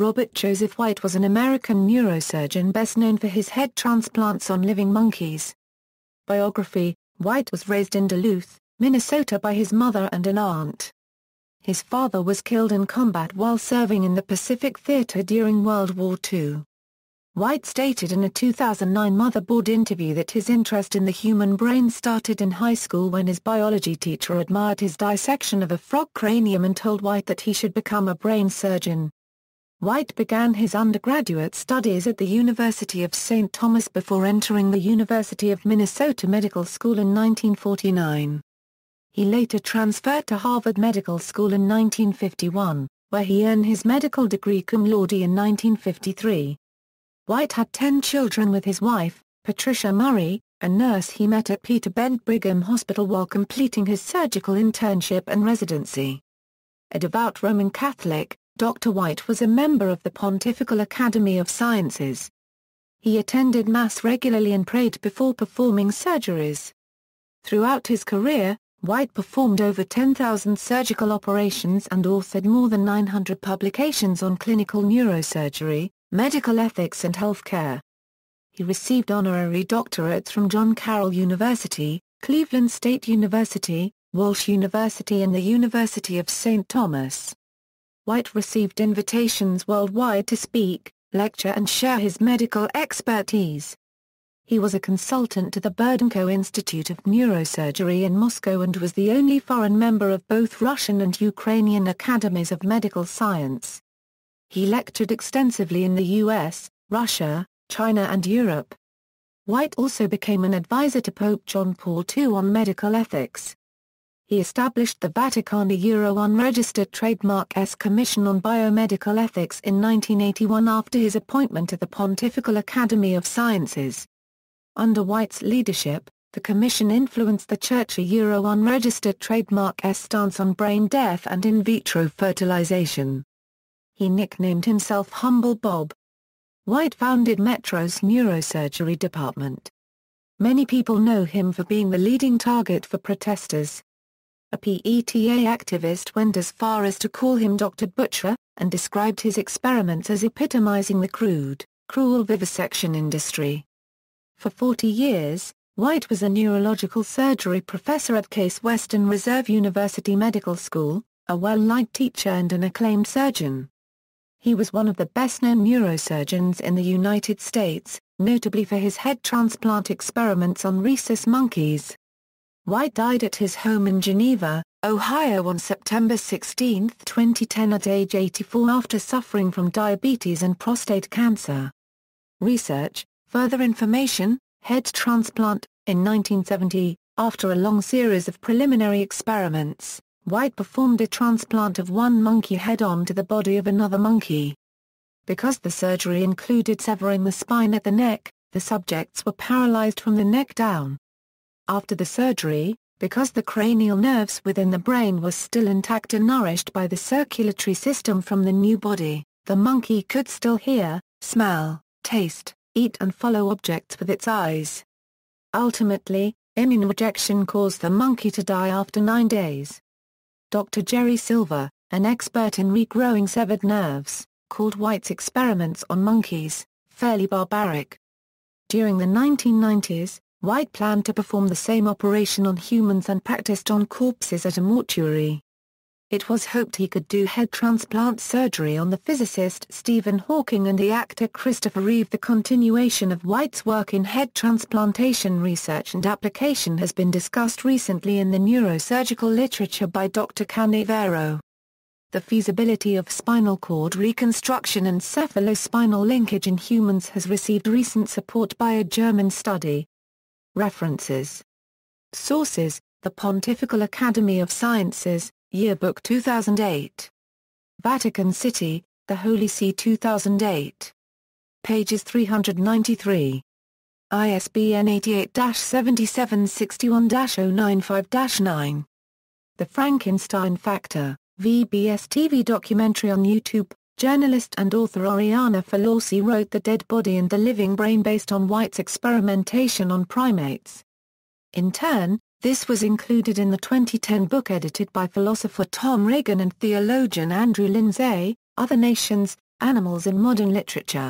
Robert Joseph White was an American neurosurgeon best known for his head transplants on living monkeys. Biography: White was raised in Duluth, Minnesota by his mother and an aunt. His father was killed in combat while serving in the Pacific Theater during World War II. White stated in a 2009 Motherboard interview that his interest in the human brain started in high school when his biology teacher admired his dissection of a frog cranium and told White that he should become a brain surgeon. White began his undergraduate studies at the University of St. Thomas before entering the University of Minnesota Medical School in 1949. He later transferred to Harvard Medical School in 1951, where he earned his medical degree cum laude in 1953. White had 10 children with his wife, Patricia Murray, a nurse he met at Peter Bent Brigham Hospital while completing his surgical internship and residency. A devout Roman Catholic, Dr. White was a member of the Pontifical Academy of Sciences. He attended Mass regularly and prayed before performing surgeries. Throughout his career, White performed over 10,000 surgical operations and authored more than 900 publications on clinical neurosurgery, medical ethics and healthcare. He received honorary doctorates from John Carroll University, Cleveland State University, Walsh University and the University of St. Thomas. White received invitations worldwide to speak, lecture and share his medical expertise. He was a consultant to the Burdenko Institute of Neurosurgery in Moscow and was the only foreign member of both Russian and Ukrainian academies of medical science. He lectured extensively in the US, Russia, China and Europe. White also became an advisor to Pope John Paul II on medical ethics. He established the Vaticana Unregistered Trademark S Commission on Biomedical Ethics in 1981 after his appointment to the Pontifical Academy of Sciences. Under White's leadership, the commission influenced the Church Unregistered Trademark S stance on brain death and in vitro fertilization. He nicknamed himself Humble Bob. White founded Metro's neurosurgery department. Many people know him for being the leading target for protesters. A PETA activist went as far as to call him Dr. Butcher, and described his experiments as epitomizing the crude, cruel vivisection industry. For 40 years, White was a neurological surgery professor at Case Western Reserve University Medical School, a well-liked teacher and an acclaimed surgeon. He was one of the best-known neurosurgeons in the United States, notably for his head transplant experiments on rhesus monkeys. White died at his home in Geneva, Ohio on September 16, 2010 at age 84 after suffering from diabetes and prostate cancer. Research, further information, head transplant. In 1970, after a long series of preliminary experiments, White performed a transplant of one monkey head onto the body of another monkey. Because the surgery included severing the spine at the neck, the subjects were paralyzed from the neck down. After the surgery, because the cranial nerves within the brain were still intact and nourished by the circulatory system from the new body, the monkey could still hear, smell, taste, eat and follow objects with its eyes. Ultimately, immune rejection caused the monkey to die after 9 days. Dr. Jerry Silver, an expert in regrowing severed nerves, called White's experiments on monkeys fairly barbaric. During the 1990s, White planned to perform the same operation on humans and practiced on corpses at a mortuary. It was hoped he could do head transplant surgery on the physicist Stephen Hawking and the actor Christopher Reeve. The continuation of White's work in head transplantation research and application has been discussed recently in the neurosurgical literature by Dr. Canavero. The feasibility of spinal cord reconstruction and cephalospinal linkage in humans has received recent support by a German study. References. Sources: The Pontifical Academy of Sciences, Yearbook 2008. Vatican City, The Holy See 2008. Pages 393. ISBN 88-7761-095-9. The Frankenstein Factor, VBS TV documentary on YouTube. Journalist and author Oriana Fallaci wrote The Dead Body and the Living Brain based on White's experimentation on primates. In turn, this was included in the 2010 book edited by philosopher Tom Regan and theologian Andrew Lindsay, Other Nations, Animals in Modern Literature.